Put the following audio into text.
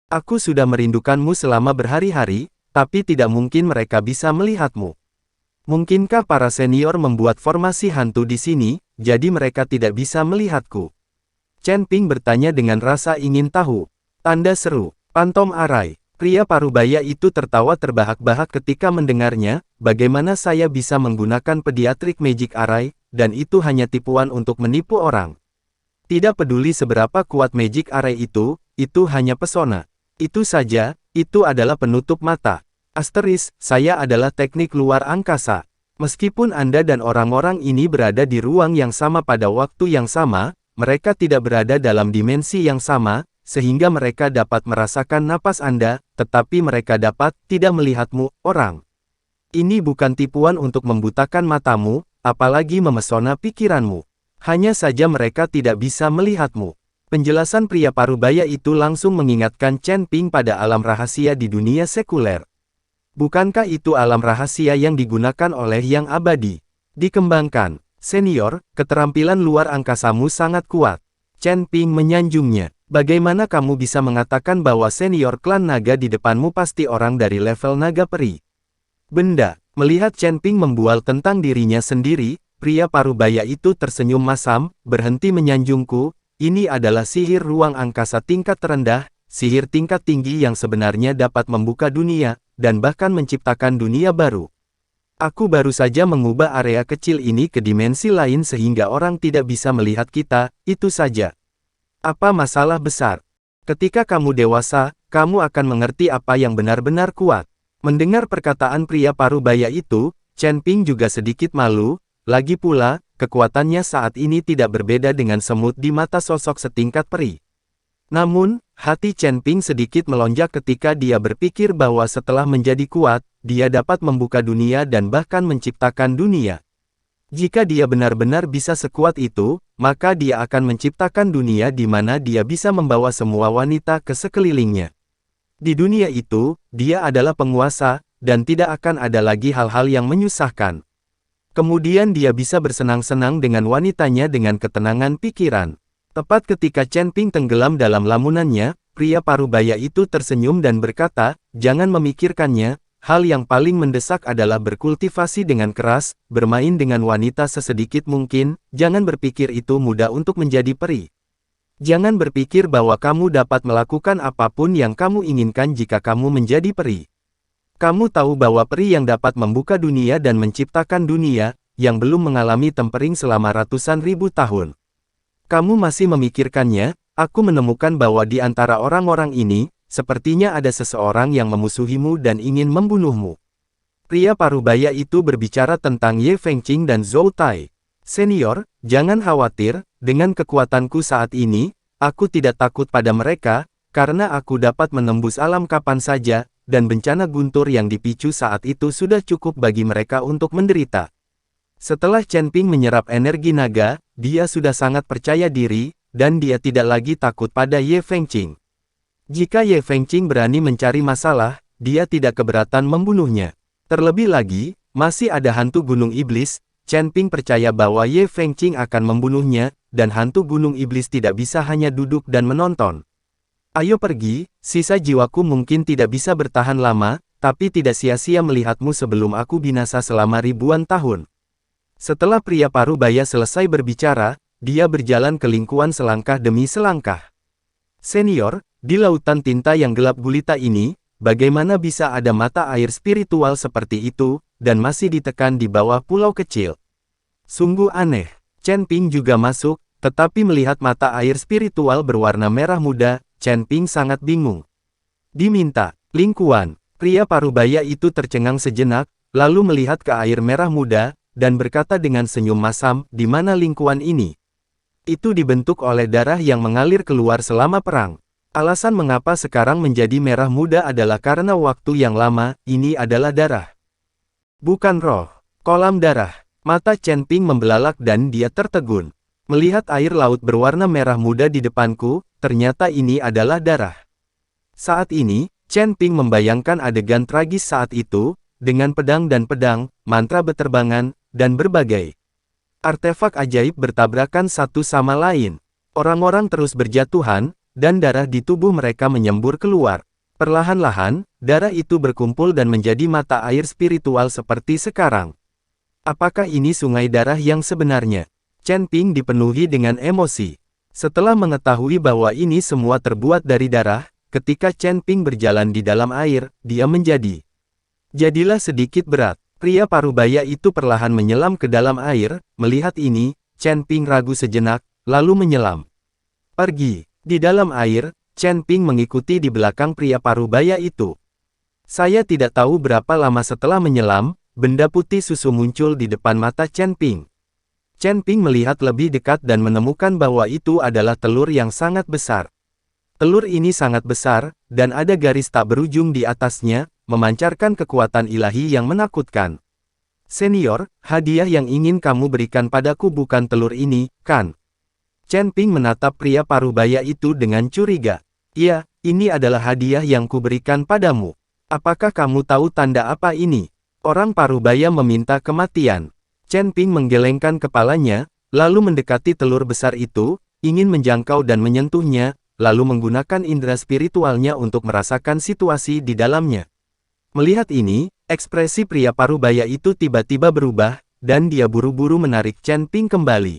Aku sudah merindukanmu selama berhari-hari, tapi tidak mungkin mereka bisa melihatmu. Mungkinkah para senior membuat formasi hantu di sini, jadi mereka tidak bisa melihatku? Chen Ping bertanya dengan rasa ingin tahu. Tanda seru, Pantom Arai. Pria parubaya itu tertawa terbahak-bahak ketika mendengarnya, bagaimana saya bisa menggunakan pediatric magic array, dan itu hanya tipuan untuk menipu orang. Tidak peduli seberapa kuat magic array itu hanya pesona. Itu saja, itu adalah penutup mata. Asteris, saya adalah teknik luar angkasa. Meskipun Anda dan orang-orang ini berada di ruang yang sama pada waktu yang sama, mereka tidak berada dalam dimensi yang sama, sehingga mereka dapat merasakan napas Anda, tetapi mereka dapat tidak melihatmu, orang. Ini bukan tipuan untuk membutakan matamu, apalagi memesona pikiranmu. Hanya saja mereka tidak bisa melihatmu. Penjelasan pria parubaya itu langsung mengingatkan Chen Ping pada alam rahasia di dunia sekuler. Bukankah itu alam rahasia yang digunakan oleh Yang Abadi? Dikembangkan. Senior, keterampilan luar angkasamu sangat kuat. Chen Ping menyanjungnya. Bagaimana kamu bisa mengatakan bahwa senior klan naga di depanmu pasti orang dari level naga peri? Benda, melihat Chen Ping membual tentang dirinya sendiri, pria parubaya itu tersenyum masam, berhenti menyanjungku. Ini adalah sihir ruang angkasa tingkat terendah, sihir tingkat tinggi yang sebenarnya dapat membuka dunia, dan bahkan menciptakan dunia baru. Aku baru saja mengubah area kecil ini ke dimensi lain sehingga orang tidak bisa melihat kita, itu saja. Apa masalah besar? Ketika kamu dewasa, kamu akan mengerti apa yang benar-benar kuat. Mendengar perkataan pria parubaya itu, Chen Ping juga sedikit malu, lagi pula, kekuatannya saat ini tidak berbeda dengan semut di mata sosok setingkat peri. Namun, hati Chen Ping sedikit melonjak ketika dia berpikir bahwa setelah menjadi kuat, dia dapat membuka dunia dan bahkan menciptakan dunia. Jika dia benar-benar bisa sekuat itu, maka dia akan menciptakan dunia di mana dia bisa membawa semua wanita ke sekelilingnya. Di dunia itu, dia adalah penguasa, dan tidak akan ada lagi hal-hal yang menyusahkan. Kemudian dia bisa bersenang-senang dengan wanitanya dengan ketenangan pikiran. Tepat ketika Chen Ping tenggelam dalam lamunannya, pria parubaya itu tersenyum dan berkata, jangan memikirkannya, hal yang paling mendesak adalah berkultivasi dengan keras, bermain dengan wanita sesedikit mungkin, jangan berpikir itu mudah untuk menjadi peri. Jangan berpikir bahwa kamu dapat melakukan apapun yang kamu inginkan jika kamu menjadi peri. Kamu tahu bahwa peri yang dapat membuka dunia dan menciptakan dunia, yang belum mengalami tempering selama ratusan ribu tahun. Kamu masih memikirkannya, aku menemukan bahwa di antara orang-orang ini, sepertinya ada seseorang yang memusuhimu dan ingin membunuhmu. Pria parubaya itu berbicara tentang Ye Fengqing dan Zhou Tai. Senior, jangan khawatir, dengan kekuatanku saat ini, aku tidak takut pada mereka, karena aku dapat menembus alam kapan saja, dan bencana guntur yang dipicu saat itu sudah cukup bagi mereka untuk menderita. Setelah Chen Ping menyerap energi naga, dia sudah sangat percaya diri, dan dia tidak lagi takut pada Ye Fengqing. Jika Ye Fengqing berani mencari masalah, dia tidak keberatan membunuhnya. Terlebih lagi, masih ada hantu gunung iblis, Chen Ping percaya bahwa Ye Fengqing akan membunuhnya, dan hantu gunung iblis tidak bisa hanya duduk dan menonton. Ayo pergi, sisa jiwaku mungkin tidak bisa bertahan lama, tapi tidak sia-sia melihatmu sebelum aku binasa selama ribuan tahun. Setelah pria parubaya selesai berbicara, dia berjalan ke lingkuan selangkah demi selangkah. Senior, di lautan tinta yang gelap gulita ini, bagaimana bisa ada mata air spiritual seperti itu, dan masih ditekan di bawah pulau kecil? Sungguh aneh. Chen Ping juga masuk, tetapi melihat mata air spiritual berwarna merah muda, Chen Ping sangat bingung. Diminta, lingkuan. Pria parubaya itu tercengang sejenak, lalu melihat ke air merah muda, dan berkata dengan senyum masam, di mana lingkuan ini? Itu dibentuk oleh darah yang mengalir keluar selama perang. Alasan mengapa sekarang menjadi merah muda adalah karena waktu yang lama, ini adalah darah. Bukan roh. Kolam darah. Mata Chen Ping membelalak dan dia tertegun. Melihat air laut berwarna merah muda di depanku, ternyata ini adalah darah. Saat ini, Chen Ping membayangkan adegan tragis saat itu, dengan pedang dan pedang, mantra beterbangan, dan berbagai artefak ajaib bertabrakan satu sama lain. Orang-orang terus berjatuhan, dan darah di tubuh mereka menyembur keluar. Perlahan-lahan, darah itu berkumpul dan menjadi mata air spiritual seperti sekarang. Apakah ini sungai darah yang sebenarnya? Chen Ping dipenuhi dengan emosi. Setelah mengetahui bahwa ini semua terbuat dari darah, ketika Chen Ping berjalan di dalam air, dia jadilah sedikit berat. Pria parubaya itu perlahan menyelam ke dalam air. Melihat ini, Chen Ping ragu sejenak, lalu menyelam. Pergi. Di dalam air, Chen Ping mengikuti di belakang pria parubaya itu. Saya tidak tahu berapa lama setelah menyelam, benda putih susu muncul di depan mata Chen Ping. Chen Ping melihat lebih dekat dan menemukan bahwa itu adalah telur yang sangat besar. Telur ini sangat besar, dan ada garis tak berujung di atasnya, memancarkan kekuatan ilahi yang menakutkan. Senior, hadiah yang ingin kamu berikan padaku bukan telur ini, kan? Chen Ping menatap pria parubaya itu dengan curiga. Iya, ini adalah hadiah yang kuberikan padamu. Apakah kamu tahu tanda apa ini? Orang parubaya meminta kematian. Chen Ping menggelengkan kepalanya, lalu mendekati telur besar itu, ingin menjangkau dan menyentuhnya, lalu menggunakan indera spiritualnya untuk merasakan situasi di dalamnya. Melihat ini, ekspresi pria parubaya itu tiba-tiba berubah, dan dia buru-buru menarik Chen Ping kembali.